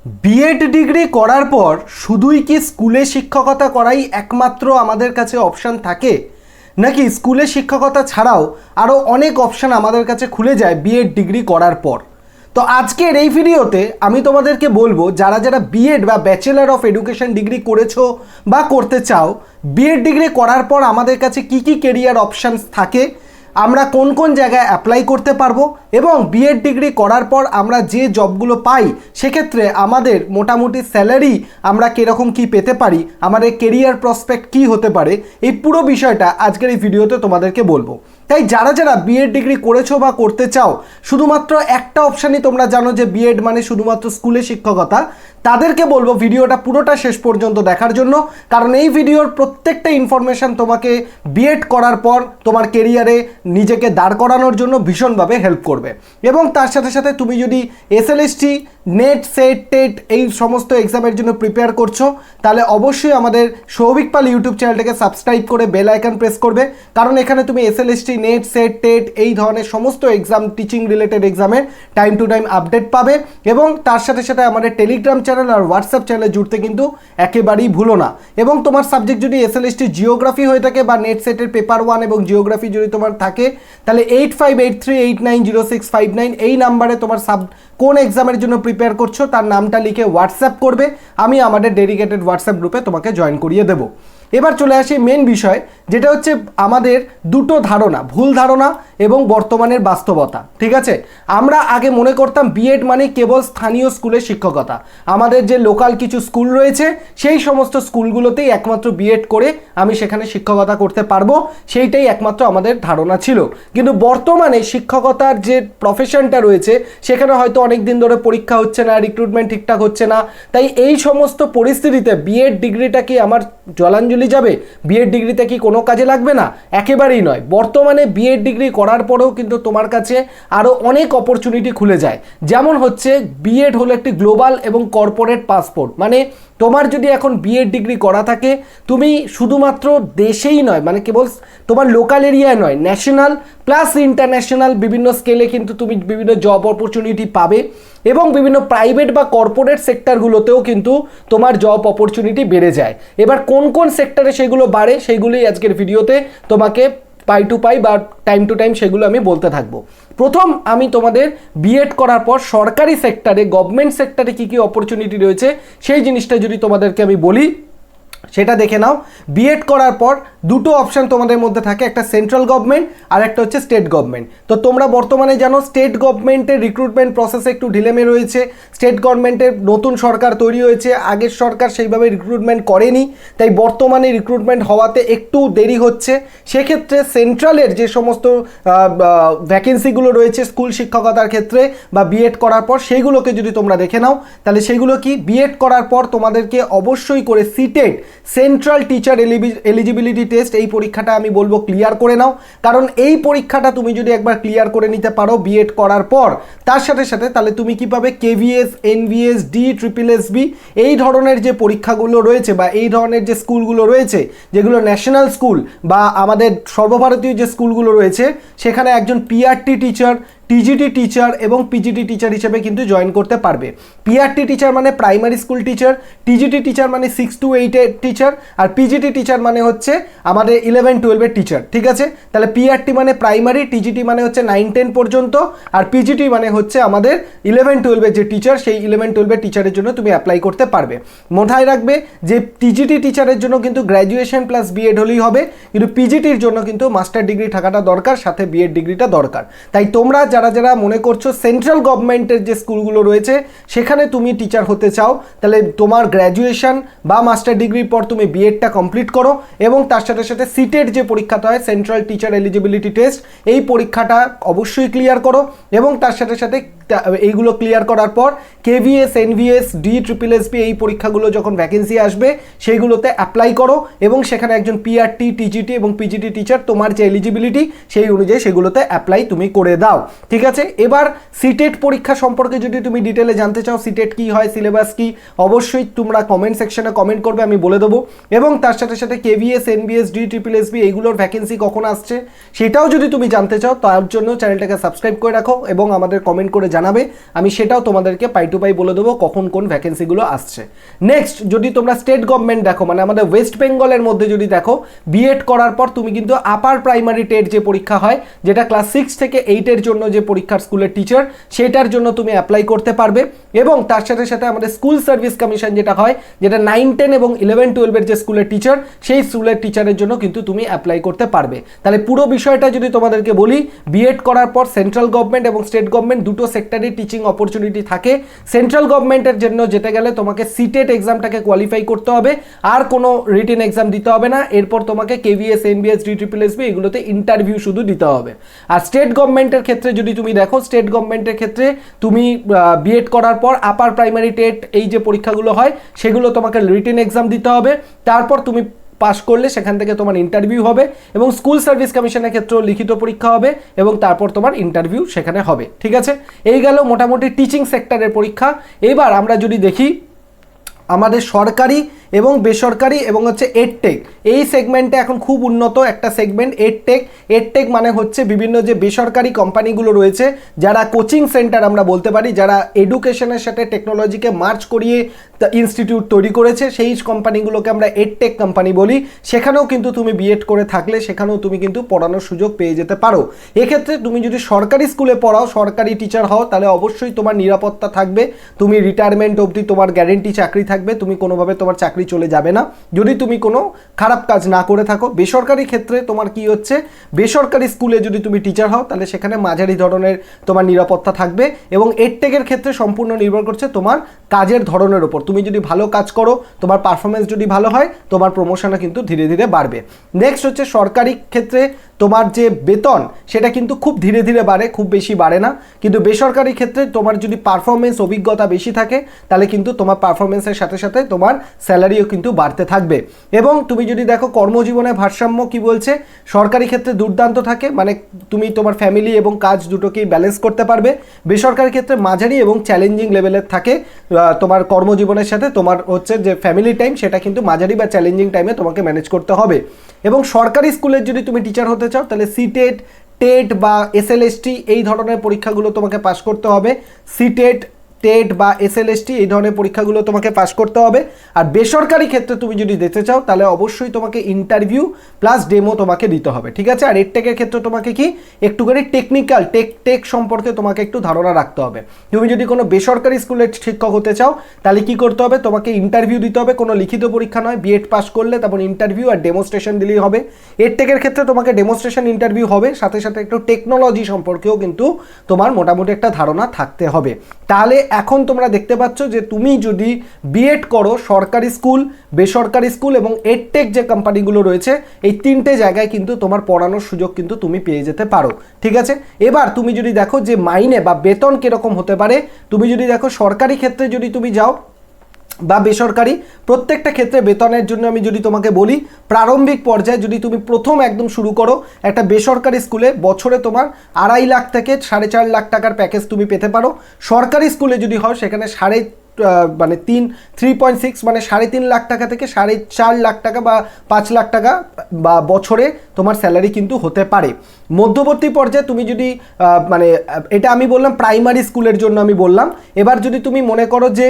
B Ed degree করার পর শুধুই কি স্কুলে শিক্ষকতা করাই একমাত্র আমাদের কাছে অপশান থাকে, নাকি স্কুলে শিক্ষকতা ছাড়াও আরও অনেক অপশান আমাদের কাছে খুলে যায় বিএড ডিগ্রি করার পর? তো আজকের এই ভিডিওতে আমি তোমাদেরকে বলবো, যারা যারা বিএড বা ব্যাচেলার অফ এডুকেশন ডিগ্রি করেছো বা করতে চাও, বিএড ডিগ্রি করার পর আমাদের কাছে কি কি কেরিয়ার অপশানস থাকে, আমরা কোন কোন জায়গায় অ্যাপ্লাই করতে পারবো, এবং বিএড ডিগ্রি করার পর আমরা যে জবগুলো পাই সেক্ষেত্রে আমাদের মোটামুটি স্যালারি আমরা কীরকম কি পেতে পারি, আমাদের কেরিয়ার প্রসপেক্ট কি হতে পারে, এই পুরো বিষয়টা আজকের এই ভিডিওতে তোমাদেরকে বলবো। তাই যারা যারা বিএড ডিগ্রি করেছো বা করতে চাও, শুধুমাত্র একটা অপশানই তোমরা জানো যে বিএড মানে শুধুমাত্র স্কুলে শিক্ষকতা, তাদেরকে বলবো ভিডিওটা পুরোটা শেষ পর্যন্ত দেখার জন্য। কারণ এই ভিডিওর প্রত্যেকটা ইনফরমেশান তোমাকে বিএড করার পর তোমার কেরিয়ারে নিজেকে দাঁড় করানোর জন্য ভীষণভাবে হেল্প করবে। এবং তার সাথে সাথে তুমি যদি এসএলএসটি, নেট, সেট, টেট এই সমস্ত এক্সামের জন্য প্রিপেয়ার করছো, তাহলে অবশ্যই আমাদের সৌভিক পাল ইউটিউব চ্যানেলটাকে সাবস্ক্রাইব করে বেল আইকন প্রেস করবে। কারণ এখানে তুমি এসএলএসটি, নেট, সেট, টেট এই ধরনের সমস্ত এক্সাম, টিচিং রিলেটেড এক্সামের টাইম টু টাইম আপডেট পাবে। এবং তার সাথে সাথে আমাদের টেলিগ্রাম চ্যানেল আর হোয়াটসঅ্যাপ চ্যানেলে জুড়তে কিন্তু একেবারেই ভুলো না। এবং তোমার সাবজেক্ট যদি এসএলএসটি জিওগ্রাফি হয়ে থাকে বা নেট সেটের পেপার 1 এবং জিওগ্রাফি যদি তোমার থাকে, তাহলে 8583890659 এই নাম্বারে তোমার কোন এক্সামের জন্য প্রিপেয়ার করছো তার নামটা লিখে হোয়াটসঅ্যাপ করবে। আমি আমাদের ডেডিকেটেড হোয়াটসঅ্যাপ গ্রুপে তোমাকে জয়েন করিয়ে দেবো। এবার চলে আসি মেন বিষয়, যেটা হচ্ছে আমাদের দুটো ধারণা, ভুল ধারণা এবং বর্তমানের বাস্তবতা। ঠিক আছে, আমরা আগে মনে করতাম বিএড মানে কেবল স্থানীয় স্কুলের শিক্ষকতা, আমাদের যে লোকাল কিছু স্কুল রয়েছে সেই সমস্ত স্কুলগুলোতেই একমাত্র বিএড করে আমি সেখানে শিক্ষকতা করতে পারবো, সেইটাই একমাত্র আমাদের ধারণা ছিল। কিন্তু বর্তমানে শিক্ষকতার যে প্রফেশনটা রয়েছে সেখানে হয়তো অনেক দিন ধরে পরীক্ষা হচ্ছে না, রিক্রুটমেন্ট ঠিকঠাক হচ্ছে না। তাই এই সমস্ত পরিস্থিতিতে বিএড ডিগ্রিটা কি আমার জলাঞ্জলি যাবে? বিএড ডিগ্রিতে কি কোনো কাজে লাগবে না? একেবারেই নয়। বর্তমানে বিএড ডিগ্রি করার পরেও কিন্তু তোমার কাছে আরও অনেক অপরচুনিটি খুলে যায়। যেমন হচ্ছে, বিএড হলো একটি গ্লোবাল এবং কর্পোরেট পাসপোর্ট। মানে তোমার যদি এখন বিএড ডিগ্রি করা থাকে, তুমি শুধুমাত্র দেশেই নয়, মানে কেবল তোমার লোকাল এরিয়ায় নয়, ন্যাশনাল প্লাস ইন্টারন্যাশনাল বিভিন্ন স্কেলে কিন্তু তুমি বিভিন্ন জব অপরচুনিটি পাবে। এবং বিভিন্ন প্রাইভেট বা কর্পোরেট সেক্টরগুলোতেও কিন্তু তোমার জব অপরচুনিটি বেড়ে যায়। এবার কোন কোন সেক্টরে সেগুলো বাড়ে সেগুলোই আজকের ভিডিওতে তোমাকে পাই টু পাই বা টাইম টু টাইম সেগুলো আমি বলতে থাকবো। প্রথম আমি তোমাদের বিএড করার পর সরকারি সেক্টরে, গভর্নমেন্ট সেক্টরে কী কী অপরচুনিটি রয়েছে সেই জিনিসটা যদি তোমাদেরকে আমি বলি, সেটা দেখে নাও। বিএড করার পর দুটো অপশান তোমাদের মধ্যে থাকে, একটা সেন্ট্রাল গভর্নমেন্ট আর একটা হচ্ছে স্টেট গভর্নমেন্ট। তো তোমরা বর্তমানে জানো স্টেট গভর্নমেন্টের রিক্রুটমেন্ট প্রসেসে একটু ঢিলেমি রয়েছে। স্টেট গভর্নমেন্টের নতুন সরকার তৈরি হয়েছে, আগের সরকার সেইভাবে রিক্রুটমেন্ট করেনি, তাই বর্তমানে রিক্রুটমেন্ট হওয়াতে একটু দেরি হচ্ছে। সেক্ষেত্রে সেন্ট্রালের যে সমস্ত ভ্যাকেন্সিগুলো রয়েছে স্কুল শিক্ষকতার ক্ষেত্রে বা বিএড করার পর, সেইগুলোকে যদি তোমরা দেখে নাও, তাহলে সেইগুলো কি, বিএড করার পর তোমাদেরকে অবশ্যই করে CTET, central teacher eligibility test, এই পরীক্ষাটা আমি বলবো ক্লিয়ার করে নাও। কারণ এই পরীক্ষাটা তুমি যদি একবার ক্লিয়ার করে নিতে পারো বিএড করার পর, তার সাথে সাথে তাহলে তুমি কি পাবে, কেভিএস, এনভিএস, ডি, ট্রিপল-এসবি এই ধরনের যে পরীক্ষাগুলো রয়েছে বা এই ধরনের যে স্কুলগুলো রয়েছে, যেগুলো ন্যাশনাল স্কুল বা আমাদের সর্বভারতীয় যে স্কুলগুলো রয়েছে, সেখানে একজন পিআরটি টিচার, টিজিটি টিচার এবং পিজিটি টিচার হিসেবে কিন্তু জয়েন করতে পারবে। পিআরটি টিচার মানে primary school teacher, TGT teacher মানে 6 to 8 টিচার, আর পিজিটি টিচার মানে হচ্ছে আমাদের 11-12 টিচার। ঠিক আছে, তাহলে পিআরটি মানে প্রাইমারি, টিজিটি মানে হচ্ছে 9-10 পর্যন্ত, আর পিজিটি মানে হচ্ছে আমাদের 11-12 যে টিচার, সেই 11-12 টিচারের জন্য তুমি অ্যাপ্লাই করতে পারবে। মাথায় রাখবে যে টিজিটি টিচারের জন্য কিন্তু গ্র্যাজুয়েশন প্লাস বিএড হলেই হবে, কিন্তু পিজিটির জন্য কিন্তু মাস্টার ডিগ্রি থাকাটা দরকার, সাথে বিএড ডিগ্রিটা দরকার। তাই তোমরা যারা যারা মনে করছো সেন্ট্রাল গভর্নমেন্টের যে স্কুলগুলো রয়েছে সেখানে তুমি টিচার হতে চাও, তাহলে তোমার গ্র্যাজুয়েশন বা মাস্টার ডিগ্রির পর তুমি বিএডটা কমপ্লিট করো, এবং তার সাথে সাথে সিটেট যে পরীক্ষাটা হয়, সেন্ট্রাল টিচার এলিজিবিলিটি টেস্ট, এই পরীক্ষাটা অবশ্যই ক্লিয়ার করো। এবং তার সাথে সাথে এইগুলো ক্লিয়ার করার পর কেভিএস, এনভিএস, ডি, ট্রিপল-এসবি এই পরীক্ষাগুলো যখন ভ্যাকেন্সি আসবে সেইগুলোতে অ্যাপ্লাই করো, এবং সেখানে একজন পিআরটি, টিজিটি এবং পিজিটি টিচার তোমার যে এলিজিবিলিটি সেই অনুযায়ী সেগুলোতে অ্যাপ্লাই তুমি করে দাও। ঠিক আছে, এবার সিটেট পরীক্ষা সম্পর্কে যদি তুমি ডিটেলে জানতে চাও, সিটেট কি হয়, সিলেবাস কি, অবশ্যই তোমরা কমেন্ট সেকশনে কমেন্ট করবে, আমি বলে দেবো। এবং তার সাথে সাথে কেভিএস, এনভিএস, ডি, ট্রিপল-এসবি এইগুলোর ভ্যাকেন্সি কখন আসছে সেটাও যদি তুমি জানতে চাও, তার জন্য চ্যানেলটাকে সাবস্ক্রাইব করে রাখো এবং আমাদের কমেন্ট করে জানাবে, আমি সেটাও তোমাদেরকে পাই টু পাই বলে দেবো কখন কোন ভ্যাকেন্সিগুলো আসছে। নেক্সট যদি তোমরা স্টেট গভর্নমেন্ট দেখো, মানে আমাদের ওয়েস্ট বেঙ্গলের মধ্যে যদি দেখো, বিএড করার পর তুমি কিন্তু আপার প্রাইমারি টেট যে পরীক্ষা হয়, যেটা ক্লাস 6 থেকে 8-এর জন্য যে পরীক্ষার স্কুলের টিচার, সেটার জন্য তুমি অ্যাপ্লাই করতে পারবে। এবং তার সাথে সাথে আমাদের স্কুল সার্ভিস কমিশন যেটা হয়, যেটা 9, 10 এবং 11, 12-এর যে স্কুলের টিচার, সেই স্কুলের টিচারের জন্য কিন্তু তুমি অ্যাপ্লাই করতে পারবে। তাহলে পুরো বিষয়টা যদি তোমাদেরকে বলি, বিএড করার পর সেন্ট্রাল গভর্নমেন্ট এবং স্টেট গভর্নমেন্ট দুটো সেক্টরে টিচিং অপরচুনিটি থাকে। সেন্ট্রাল গভর্নমেন্টের জন্য যেতে গেলে তোমাকে সিটেট এক্সামটাকে কোয়ালিফাই করতে হবে, আর কোনো রিটেন এক্সাম দিতে হবে না। এরপর তোমাকে কেভিএস, এনবিএস, ডিটিপিএসবি এগুলোতে ইন্টারভিউ শুধু দিতে হবে। আর স্টেট গভর্নমেন্টের ক্ষেত্রে যদি তুমি দেখো, স্টেট গভর্নমেন্টের ক্ষেত্রে তুমি বিএড করার পর আপার প্রাইমারি টেট এই যে পরীক্ষাগুলো হয়, সেগুলো তোমাকে রিটেন এক্সাম দিতে হবে। তারপর তুমি পাস করলে সেখান থেকে তোমার ইন্টারভিউ হবে, এবং স্কুল সার্ভিস কমিশনের ক্ষেত্রেও লিখিত পরীক্ষা হবে, এবং তারপর তোমার ইন্টারভিউ সেখানে হবে। ঠিক আছে, এই গেল মোটামুটি টিচিং সেক্টরের পরীক্ষা। এবার আমরা যদি দেখি আমাদের সরকারি এবং বেসরকারি এবং হচ্ছে এডটেক, এই সেগমেন্টে এখন খুব উন্নত একটা সেগমেন্ট এডটেক। এডটেক মানে হচ্ছে বিভিন্ন যে বেসরকারি কোম্পানিগুলো রয়েছে, যারা কোচিং সেন্টার আমরা বলতে পারি, যারা এডুকেশনের সাথে টেকনোলজিকে মার্চ করিয়ে ইনস্টিটিউট তৈরি করেছে, সেই কোম্পানিগুলোকে আমরা এডটেক কোম্পানি বলি। সেখানেও কিন্তু তুমি বিএড করে থাকলে সেখানেও তুমি কিন্তু পড়ানোর সুযোগ পেয়ে যেতে পারো। এক্ষেত্রে তুমি যদি সরকারি স্কুলে পড়াও, সরকারি টিচার হও, তাহলে অবশ্যই তোমার নিরাপত্তা থাকবে, তুমি রিটায়ারমেন্ট অবধি তোমার গ্যারেন্টি চাকরি থাকবে, তুমি কোনোভাবে তোমার চাকরি চলে যাবে না যদি তুমি কোনো খারাপ কাজ না করে থাকো। বেসরকারি ক্ষেত্রে তোমার কি হচ্ছে, বেসরকারি স্কুলে যদি তুমি টিচার হও, তাহলে সেখানে মাঝারি ধরনের তোমার নিরাপত্তা থাকবে, এবং এডটেকের ক্ষেত্রে সম্পূর্ণ নির্ভর করছে তোমার কাজের ধরনের ওপর। তুমি যদি ভালো কাজ করো, তোমার পারফরমেন্স যদি ভালো হয়, তোমার প্রমোশনও কিন্তু ধীরে ধীরে বাড়বে। নেক্সট হচ্ছে সরকারি ক্ষেত্রে তোমার যে বেতন, সেটা কিন্তু খুব ধীরে ধীরে বাড়ে, খুব বেশি বাড়ে না। কিন্তু বেসরকারি ক্ষেত্রে তোমার যদি পারফরমেন্স অভিজ্ঞতা বেশি থাকে, তাহলে কিন্তু তোমার পারফরমেন্সের সাথে সাথে তোমার স্যালারিও কিন্তু বাড়তে থাকবে। এবং তুমি যদি দেখো কর্মজীবনে ভারসাম্য কি বলছে, সরকারি ক্ষেত্রে দুর্দান্ত থাকে, মানে তুমি তোমার ফ্যামিলি এবং কাজ দুটোকেই ব্যালেন্স করতে পারবে। বেসরকারি ক্ষেত্রে মাঝারি এবং চ্যালেঞ্জিং লেভেলের থাকে, তোমার কর্মজীবনের সাথে তোমার হচ্ছে যে ফ্যামিলি টাইম, সেটা কিন্তু মাঝারি বা চ্যালেঞ্জিং টাইমে তোমাকে ম্যানেজ করতে হবে। এবং সরকারি স্কুলের যদি তুমি টিচার হতে চাও, তাহলে সিটেট, টেট বা এসএলএসটি এই ধরনের পরীক্ষাগুলো তোমাকে পাস করতে হবে। সিটেট, টেট বা এসএলএসটি এই ধরনের পরীক্ষাগুলো তোমাকে পাস করতে হবে। আর বেসরকারি ক্ষেত্রে তুমি যদি দিতে চাও, তাহলে অবশ্যই তোমাকে ইন্টারভিউ প্লাস ডেমো তোমাকে দিতে হবে। ঠিক আছে, আর এডটেকের ক্ষেত্রে তোমাকে কি একটুখানি টেকনিক্যাল টেক সম্পর্কে তোমাকে একটু ধারণা রাখতে হবে। তুমি যদি কোনো বেসরকারি স্কুলের শিক্ষক হতে চাও, তাহলে কি করতে হবে, তোমাকে ইন্টারভিউ দিতে হবে, কোনো লিখিত পরীক্ষা নয়। বিএড পাস করলে তারপর ইন্টারভিউ আর ডেমোস্ট্রেশন দিলেই হবে। এডটেকের ক্ষেত্রে তোমাকে ডেমোস্ট্রেশন ইন্টারভিউ হবে, সাথে সাথে একটু টেকনোলজি সম্পর্কেও কিন্তু তোমার মোটামুটি একটা ধারণা থাকতে হবে। তাহলে এখন তোমরা দেখতে পাচ্ছ যে তুমি যদি বিএড করো, সরকারি স্কুল, বেসরকারি স্কুল এবং এডটেক যে কোম্পানিগুলো রয়েছে, এই তিনটে জায়গায় কিন্তু তোমার পড়ানোর সুযোগ কিন্তু তুমি পেয়ে যেতে পারো। ঠিক আছে, এবার তুমি যদি দেখো যে মাইনে বা বেতন কিরকম হতে পারে, তুমি যদি দেখো সরকারি ক্ষেত্রে যদি তুমি যাও বা বেসরকারি, প্রত্যেকটা ক্ষেত্রে বেতনের জন্য আমি যদি তোমাকে বলি, প্রারম্ভিক পর্যায়ে যদি তুমি প্রথম একদম শুরু করো একটা বেসরকারি স্কুলে, বছরে তোমার 2.5 লাখ থেকে 4.5 লাখ টাকার প্যাকেজ তুমি পেতে পারো। সরকারি স্কুলে যদি হয়, সেখানে 3.6 মানে 3.5 লাখ টাকা থেকে 4.5 লাখ টাকা বা 5 লাখ টাকা বা বছরে তোমার স্যালারি কিন্তু হতে পারে। মধ্যবর্তী পর্যায়ে তুমি যদি মানে এটা আমি বললাম প্রাইমারি স্কুলের জন্য আমি বললাম। এবার যদি তুমি মনে করো যে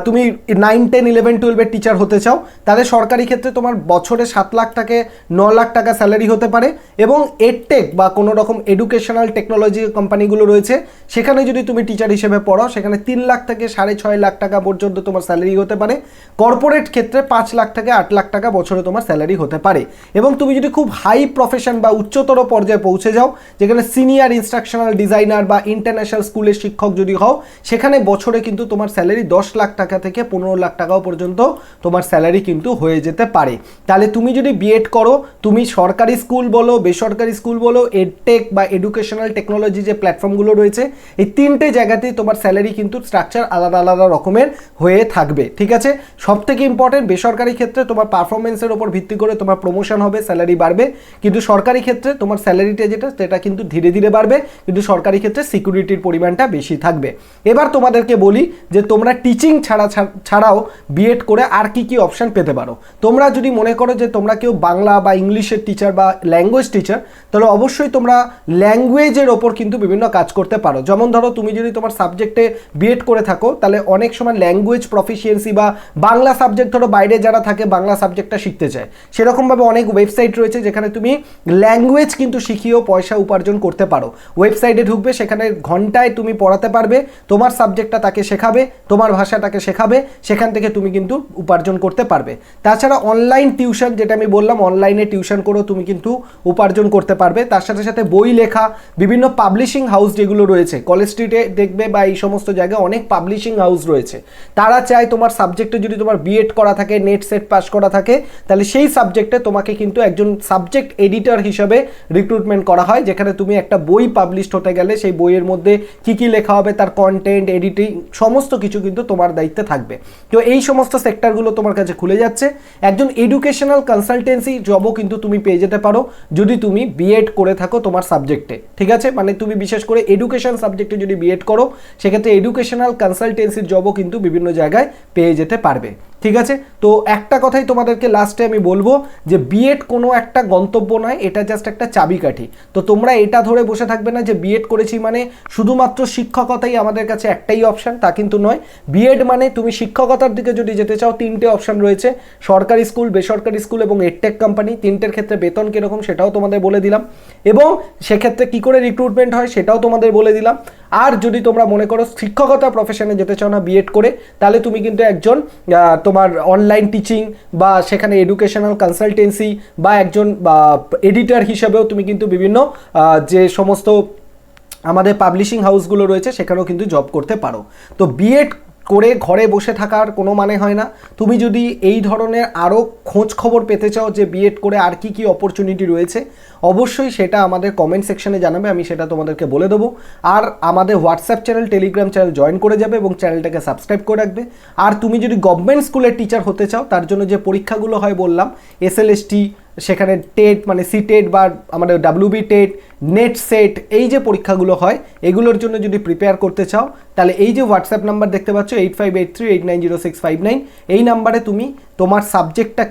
তুমি 9, 10, 11, 12-এর টিচার হতে চাও, তাহলে সরকারি ক্ষেত্রে তোমার বছরে 7 লাখ থেকে 9 লাখ টাকা স্যালারি হতে পারে। এবং এডটেক বা কোনো রকম এডুকেশনাল টেকনোলজি কোম্পানিগুলো রয়েছে, সেখানে যদি তুমি টিচার হিসেবে পড়াও, সেখানে 3 লাখ থেকে 6.5 লাখ টাকা পর্যন্ত তোমার স্যালারি হতে পারে। কর্পোরেট ক্ষেত্রে 5 লাখ থেকে 8 লাখ টাকা বছরে তোমার স্যালারি হতে পারে। এবং তুমি যদি খুব হাই প্রফেশন বা উচ্চতর পর্যায়ে পৌঁছে যাও, যেখানে সিনিয়র ইনস্ট্রাকশনাল ডিজাইনার বা ইন্টারন্যাশনাল স্কুলের শিক্ষক যদি হও, সেখানে বছরে কিন্তু তোমার স্যালারি 10 লাখ টাকা থেকে 15 লাখ টাকাও পর্যন্ত তোমার স্যালারি কিন্তু হয়ে যেতে পারে। তাহলে তুমি যদি বিএড করো, তুমি সরকারি স্কুল বলো, বেসরকারি স্কুল বলো, এডটেক বা এডুকেশনাল টেকনোলজি যে প্ল্যাটফর্মগুলো রয়েছে, এই তিনটে জায়গাতেই তোমার স্যালারি কিন্তু স্ট্রাকচার আলাদা আলাদা রকমের হয়ে থাকবে। ঠিক আছে, সব থেকে ইম্পর্টেন্ট, বেসরকারি ক্ষেত্রে তোমার পারফরমেন্সের উপর ভিত্তি করে তোমার প্রমোশন হবে, স্যালারি বাড়বে। কিন্তু সরকারি ক্ষেত্রে তোমার স্যালারিটা যেটা সেটা কিন্তু ধীরে ধীরে বাড়বে, কিন্তু সরকারি ক্ষেত্রে সিকিউরিটির পরিমাণটা বেশি থাকবে। এবার তোমাদেরকে বলি যে তোমরা টিচিং ছাড়াও বিএড করে আর কি কি অপশান পেতে পারো। তোমরা যদি মনে করো যে তোমরা কেউ বাংলা বা ইংলিশের টিচার বা ল্যাঙ্গুয়েজ টিচার, তাহলে অবশ্যই তোমরা ল্যাঙ্গুয়েজের ওপর কিন্তু বিভিন্ন কাজ করতে পারো। যেমন ধরো তুমি যদি তোমার সাবজেক্টে বিএড করে থাকো, তাহলে অনেক সময় ল্যাঙ্গুয়েজ প্রফিসিয়েন্সি বা বাংলা সাবজেক্ট ধরো বাইরে যারা থাকে বাংলা সাবজেক্টটা শিখতে চায়, সেরকমভাবে অনেক ওয়েবসাইট রয়েছে যেখানে তুমি ল্যাঙ্গুয়েজ কিন্তু শিখিয়েও পয়সা উপার্জন করতে পারো। ওয়েবসাইটে ঢুকবে, সেখানে ঘন্টায় তুমি পড়াতে পারবে, তোমার সাবজেক্টটা তাকে শেখাবে, তোমার ভাষাটাকে শেখাবে, সেখান থেকে তুমি কিন্তু উপার্জন করতে পারবে। তাছাড়া অনলাইন টিউশন, যেটা আমি বললাম অনলাইনে টিউশন করেও তুমি কিন্তু উপার্জন করতে পারবে। তার সাথে সাথে বই লেখা, বিভিন্ন পাবলিশিং হাউস যেগুলো রয়েছে, কলেজ স্ট্রিটে দেখবে বা এই সমস্ত জায়গায় অনেক পাবলিশিং হাউস রয়েছে, তারা চায় তোমার সাবজেক্টে যদি তোমার বিএড করা থাকে, নেট সেট পাস করা থাকে, তাহলে সেই সাবজেক্টে তোমাকে কিন্তু একজন সাবজেক্ট এডিটর হিসেবে রিক্রুটমেন্ট করা হয়, যেখানে তুমি একটা বই পাবলিশড হতে গেলে সেই বইয়ের মধ্যে কি কি লেখা হবে, তার কন্টেন্ট, এডিটিং, সমস্ত কিছু কিন্তু তোমার দায়িত্বে থাকবে। তো এই সমস্ত সেক্টরগুলো তোমার কাছে খুলে যাচ্ছে। একজন এডুকেশনাল কনসালটেন্সি জবও কিন্তু তুমি পেয়ে যেতে পারো যদি তুমি বিএড করে থাকো তোমার সাবজেক্টে, ঠিক আছে। মানে তুমি বিশেষ করে এডুকেশন সাবজেক্টে যদি বিএড করো, সেক্ষেত্রে এডুকেশনাল কনসালটেন্সির জবও কিন্তু বিভিন্ন জায়গায় পেয়ে যেতে পারবে, ঠিক আছে। তো একটা কথাই তোমাদেরকে লাস্টে আমি বলবো যে বিএড কোনো একটা গন্তব্য নয়, এটা জাস্ট একটা চাবিকাঠি। তো তোমরা এটা ধরে বসে থাকবে না যে বিএড করেছি মানে শুধুমাত্র শিক্ষকতাই আমাদের কাছে একটাই অপশান, তা কিন্তু নয়। বিএড মানে তুমি শিক্ষকতার দিকে যদি যেতে চাও, তিনটে অপশান রয়েছে, সরকারি স্কুল, বেসরকারি স্কুল এবং এডটেক কোম্পানি। তিনটের ক্ষেত্রে বেতন কীরকম সেটাও তোমাদের বলে দিলাম, এবং সেক্ষেত্রে কী করে রিক্রুটমেন্ট হয় সেটাও তোমাদের বলে দিলাম। আর যদি তোমরা মনে করো শিক্ষকতা প্রফেশনে যেতে চাও না বিএড করে, তাহলে তুমি কিন্তু একজন তোমার অনলাইন টিচিং বা সেখানে এডুকেশনাল কনসালটেন্সি বা একজন এডিটর হিসেবেও তুমি কিন্তু বিভিন্ন যে সমস্ত আমাদের পাবলিশিং হাউসগুলো রয়েছে সেখানেও কিন্তু জব করতে পারো। তো বিএড করে ঘরে বসে থাকার কোনো মানে হয় না। তুমি যদি এই ধরনের আরও খোঁজ খবর পেতে চাও যে বিএড করে আর কি কি অপরচুনিটি রয়েছে, অবশ্যই সেটা আমাদের কমেন্ট সেকশনে জানাবে, আমি সেটা তোমাদেরকে বলে দেবো। আর আমাদের WhatsApp channel, Telegram channel join করে যাবে এবং চ্যানেলটাকে সাবস্ক্রাইব করে রাখবে। আর তুমি যদি গভর্নমেন্ট স্কুলের টিচার হতে চাও, তার জন্য যে পরীক্ষাগুলো হয় বললাম, এসএলএসটি, সেখানে টেট মানে সিটেট বা আমাদের ডাব্লিউবি টেট, নেট সেট, এই যে পরীক্ষাগুলো হয় এগুলোর জন্য যদি প্রিপেয়ার করতে চাও, তাহলে এই যে হোয়াটসঅ্যাপ নাম্বার দেখতে পাচ্ছ 8583890659, এই নাম্বারে তুমি তোমার সাবজেক্টটা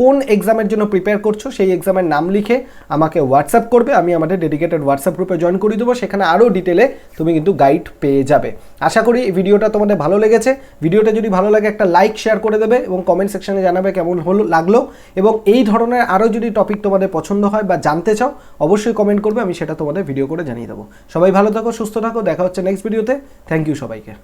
কোন এক্সামের জন্য প্রিপেয়ার করছো সেই এক্সামের নাম লিখে আমাকে হোয়াটসঅ্যাপ করবে, আমি আমাদের ডেডিকেটেড হোয়াটসঅ্যাপ গ্রুপে জয়েন করে দেবো। সেখানে আরও ডিটেলে তুমি কিন্তু গাইড পেয়ে যাবে। আশা করি এই ভিডিওটা তোমাদের ভালো লেগেছে। ভিডিওটা যদি ভালো লাগে একটা লাইক শেয়ার করে দেবে এবং কমেন্ট সেকশনে জানাবে কেমন লাগলো, এবং এই ধরনের আরও যদি টপিক তোমাদের পছন্দ হয় বা জানতে চাও অবশ্যই কমেন্ট করবে, আমি সেটা তোমাদের ভিডিও করে জানিয়ে দেবো। সবাই ভালো থাকো, সুস্থ থাকো, দেখা হচ্ছে নেক্সট ভিডিওতে। থ্যাংক ইউ সবাইকে।